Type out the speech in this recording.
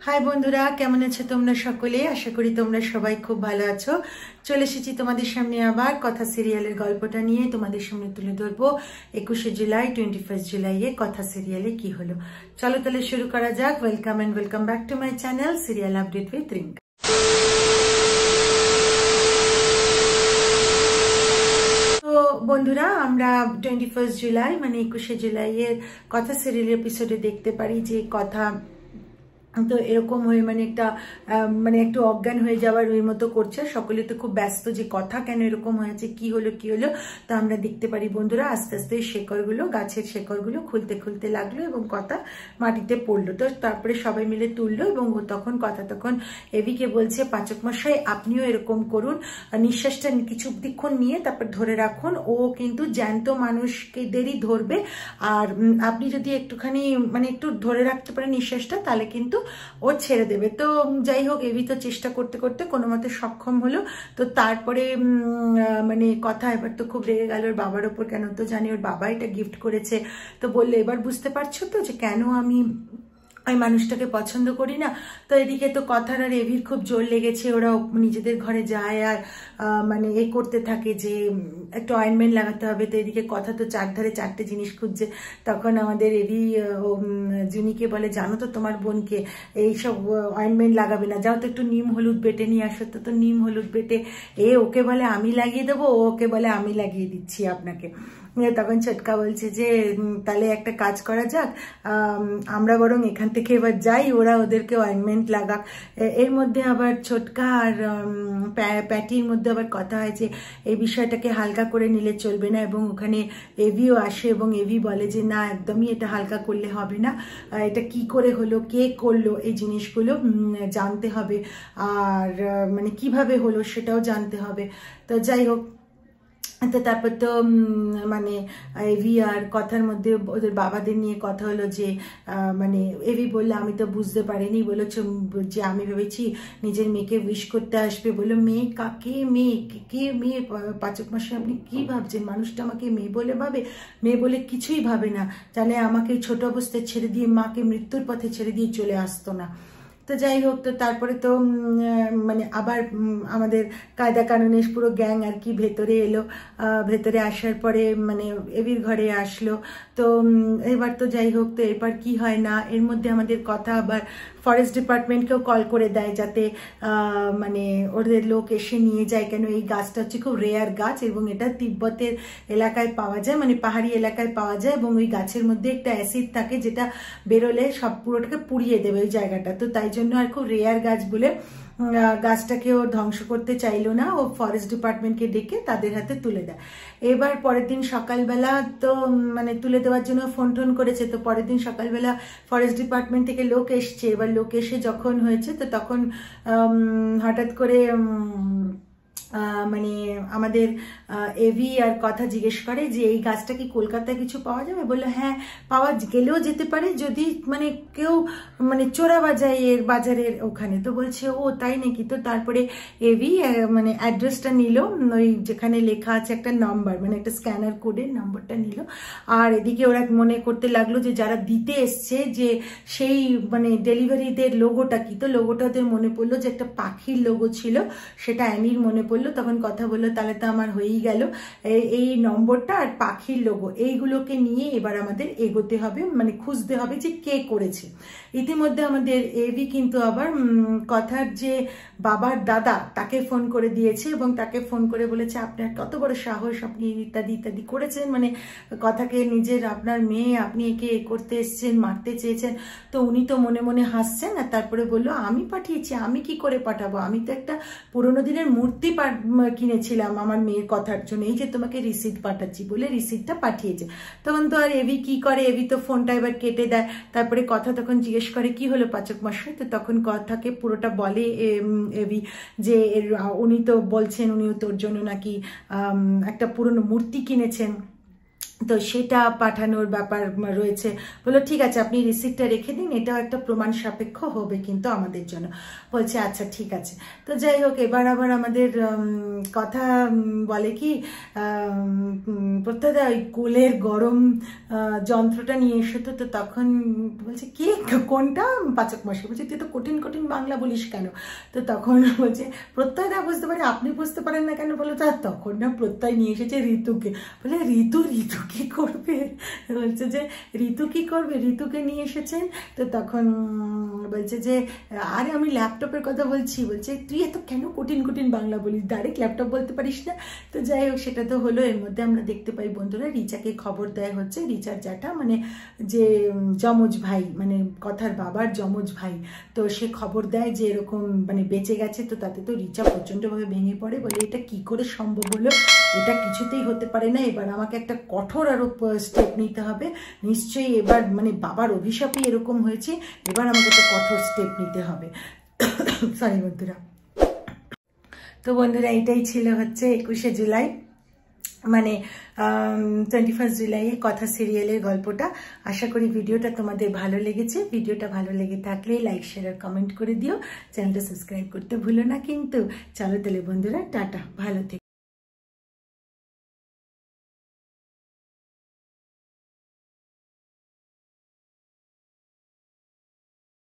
High বন্ধুরা, কেমন আছো তোমরা সকলে? আশা করি তোমরা সবাই খুব ভালো আছো। চলে এসেছি তোমাদের সামনে আবার কথা সিরিয়ালের গল্পটা নিয়ে তোমাদের সামনে তুলে ধরবো 21শে জুলাই 21st জুলাইয়ে কথা সিরিয়ালে কি হলো। চলো তাহলে শুরু করা যাক। Welcome and welcome back to my channel serial update with Rinka. তো বন্ধুরা, আমরা 21st জুলাই মানে 21শে জুলাইয়ের কথা সিরিয়াল এপিসোডে দেখতে পারি যে কথা তো এরকম হয়ে মানে একটু অজ্ঞান হয়ে যাওয়ার ওই মতো করছে। সকলে তো খুব ব্যস্ত যে কথা কেন এরকম হয়েছে, কি হলো। তো আমরা দেখতে পারি বন্ধুরা আস্তে আস্তে শেকড়গুলো, গাছের শেকড়গুলো খুলতে খুলতে লাগলো এবং কথা মাটিতে পড়লো। তো তারপরে সবাই মিলে তুললো এবং ও তখন এভিকে বলছে, পাচক মশাই আপনিও এরকম করুন, নিঃশ্বাসটা কিছুক্ষণ নিয়ে তারপর ধরে রাখুন। ও কিন্তু জ্যান্ত মানুষকেদেরই ধরবে, আর আপনি যদি একটুখানি একটু ধরে রাখতে পারেন নিঃশ্বাসটা, তাহলে কিন্তু ও ছেড়ে দেবে। তো যাই হোক, এভি তো চেষ্টা করতে করতে কোনো মতে সক্ষম হলো। তো তারপরে কথা এবার তো খুব রেগে গেল ওর বাবার ওপর। কেন তো জানি ওর বাবা এটা গিফট করেছে। তো বললে, এবার বুঝতে পারছো তো যে কেন আমি ওই মানুষটাকে পছন্দ করি না। তো এদিকে তো কথার আর এভির খুব জোর লেগেছে। ওরা নিজেদের ঘরে যায় আর এ করতে থাকে যে একটু অয়েনমেন্ট লাগাতে হবে। তো এদিকে কথা তো চারধারে চারটে জিনিস খুঁজছে। তখন আমাদের এভি জুনিকে বলে, জানো তো তোমার বোনকে এইসব অয়েনমেন্ট লাগাবে না, যাও তো একটু নিম হলুদ বেটে নিয়ে আসো। তো নিম হলুদ বেটে ওকে বলে আমি লাগিয়ে দেবো, ওকে বলে আমি লাগিয়ে দিচ্ছি আপনাকে। তখন ছোটকা বলছে যে তাহলে একটা কাজ করা যাক, আমরা বরং এখান থেকে এবার যাই, ওরা ওদেরকে অয়েনমেন্ট লাগাক। এর মধ্যে আবার ছোটকা আর প্যাটির মধ্যে আবার কথা হয় যে এই বিষয়টাকে হালকা করে নিলে চলবে না, এবং ওখানে এভিও আসে এবং এভি বলে যে না, একদমই এটা হালকা করলে হবে না, এটা কি করে হলো, কে করলো, এই জিনিসগুলো জানতে হবে, আর কিভাবে হলো সেটাও জানতে হবে। তো যাই হোক, তো তারপর তো এভি আর কথার মধ্যে ওদের বাবাদের নিয়ে কথা হলো যে এভি বললো আমি তো বুঝতে পারিনি, বলেছে যে আমি ভেবেছি নিজের মেয়েকে উইশ করতে আসবে। বললো মেয়ে কাকে, কে মেয়ে? পাচক মশাই আপনি কি ভাবছেন? মানুষটা আমাকে মেয়ে বলে ভাবে? মেয়ে বলে কিছুই ভাবে না, জানে আমাকে ছোট অবস্থায় ছেড়ে দিয়ে, মাকে মৃত্যুর পথে ছেড়ে দিয়ে চলে আসতো না। তো যাই হোক, তো তারপরে তো আবার আমাদের কায়দা কানুনে পুরো গ্যাং আর কি ভেতরে এলো। ভেতরে আসার পরে এভির ঘরে আসলো। তো এবার তো যাই হোক, তো এবার কি হয় না, এর মধ্যে আমাদের কথা আবার ফরেস্ট ডিপার্টমেন্টকেও কল করে দেয় যাতে ওদের লোক এসে নিয়ে যায়। কেন এই গাছটা হচ্ছে খুব রেয়ার গাছ এবং এটা তিব্বতের এলাকায় পাওয়া যায়, পাহাড়ি এলাকায় পাওয়া যায়, এবং ওই গাছের মধ্যে একটা অ্যাসিড থাকে যেটা বেরোলে সব পুরোটাকে পুড়িয়ে দেবে ওই জায়গাটা। তো তাই জন্য আর খুব রেয়ার গাছ বলে গাছটাকে ও ধ্বংস করতে চাইলো না। ও ফরেস্ট ডিপার্টমেন্টকে ডেকে তাদের হাতে তুলে দেয়। এবার পরের দিন সকালবেলা তো তুলে দেওয়ার জন্য ফোন টোন করেছে। তো পরের দিন সকালবেলা ফরেস্ট ডিপার্টমেন্ট থেকে লোক এসছে। এবার লোক এসে যখন হয়েছে, তো তখন হঠাৎ করে আমাদের এভি আর কথা জিজ্ঞেস করে যে এই গাছটা কি কলকাতায় কিছু পাওয়া যাবে? বললো হ্যাঁ, পাওয়া গেলেও যেতে পারে যদি কেউ চোরা বাজায় এর বাজারের ওখানে। তো বলছে ও তাই নাকি? তো তারপরে এভি অ্যাড্রেসটা নিল, ওই যেখানে লেখা আছে একটা নাম্বার, একটা স্ক্যানার কোডের নাম্বারটা নিল। আর এদিকে ওরা মনে করতে লাগলো যে যারা দিতে এসছে যে সেই ডেলিভারিদের লোগোটা কি। তো লোগোটা ওদের মনে পড়লো যে একটা পাখির লোগো ছিল, সেটা অ্যানির মনে পড়লো। তখন কথা বললো তাহলে তো আমার হয়েই গেল, এই নম্বরটা আর পাখির লোগো এইগুলোকে নিয়ে এবার আমাদের এগোতে হবে, খুঁজতে হবে যে কে করেছে। ইতিমধ্যে আমাদের এভি কিন্তু আবার কথার যে বাবার দাদা তাকে ফোন করে দিয়েছে এবং তাকে ফোন করে বলেছে আপনার কত বড় সাহস, আপনি ইত্যাদি ইত্যাদি করেছেন, কথাকে নিজের আপনার মেয়ে, আপনি একে করতে এসছেন, মারতে চেয়েছেন। তো উনি তো মনে মনে হাসছেন আর তারপরে বললো আমি পাঠিয়েছি, আমি কি করে পাঠাবো, আমি তো একটা পুরোনো দিনের মূর্তি কিনেছিলাম আমার মেয়ের কথার জন্য, এই যে তোমাকে রিসিট পাঠাচ্ছি বলে রিসিটটা পাঠিয়েছে। তখন তো আর এভি কি করে, এভি তো ফোনটা এবার কেটে দেয়। তারপরে কথা তখন জিজ্ঞেস করে কি হলো পাচক মশাই? তো তখন কথাকে পুরোটা বলে এভি যে উনি তো বলছেন উনিও তোর জন্য নাকি একটা পুরনো মূর্তি কিনেছেন। তো সেটা পাঠানোর ব্যাপার রয়েছে। বললো ঠিক আছে আপনি রিসিপ্টটা রেখে দিন, এটাও একটা প্রমাণ সাপেক্ষ হবে কিন্তু আমাদের জন্য। বলছে আচ্ছা ঠিক আছে। তো যাই হোক, এবার আবার আমাদের কথা বলে কি প্রত্যেকটা ওই কোলের গরম যন্ত্রটা নিয়ে এসে তো তখন বলছে কি কোনটা? পাচক মশাই বলছে তুই তো কঠিন কঠিন বাংলা বলিস কেন? তো তখন বলছে প্রত্যয়টা বুঝতে পারে, আপনি বুঝতে পারেন না কেন? বলো তার তখন না প্রত্যয় নিয়ে এসেছে ঋতুকে। বলে ঋতু কি করবে? বলছে যে ঋতু কি করবে, ঋতুকে নিয়ে এসেছেন। তো তখন বলছে যে আরে আমি ল্যাপটপের কথা বলছি। বলছে তুই এত কেন কঠিন কঠিন বাংলা বলিস, ডাইরেক্ট ল্যাপটপ বলতে পারিস না? তো যাই হোক সেটা তো হলো। এর মধ্যে আমরা দেখতে পাই বন্ধুরা রিচাকে খবর দেয় হচ্ছে, রিচার জ্যাঠা মানে যে যমজ ভাই, মানে কথার বাবার যমজ ভাই, তো সে খবর দেয় যে এরকম মানে বেঁচে গেছে। তো তাতে তো রিচা প্রচণ্ডভাবে ভেঙে পড়ে, বলে এটা কি করে সম্ভব হলো, এটা কিছুতেই হতে পারে না, এবার আমাকে একটা কঠোর আরো স্টেপ নিতে হবে, নিশ্চয়ই এবার মানে বাবার অভিশাপই এরকম হয়েছে, এবার আমাকে একটা কঠোর স্টেপ নিতে হবে। সরি বন্ধুরা। তো বন্ধুরা এটাই ছিল হচ্ছে 21শে জুলাই মানে 21 জুলাইয়ে কথা সিরিয়ালের গল্পটা। আশা করি ভিডিওটা তোমাদের ভালো লেগেছে। ভিডিওটা ভালো লেগে থাকলে লাইক শেয়ার আর কমেন্ট করে দিও, চ্যানেলটা সাবস্ক্রাইব করতে ভুলো না কিন্তু। চলো তাহলে বন্ধুরা টাটা, ভালো থেকো।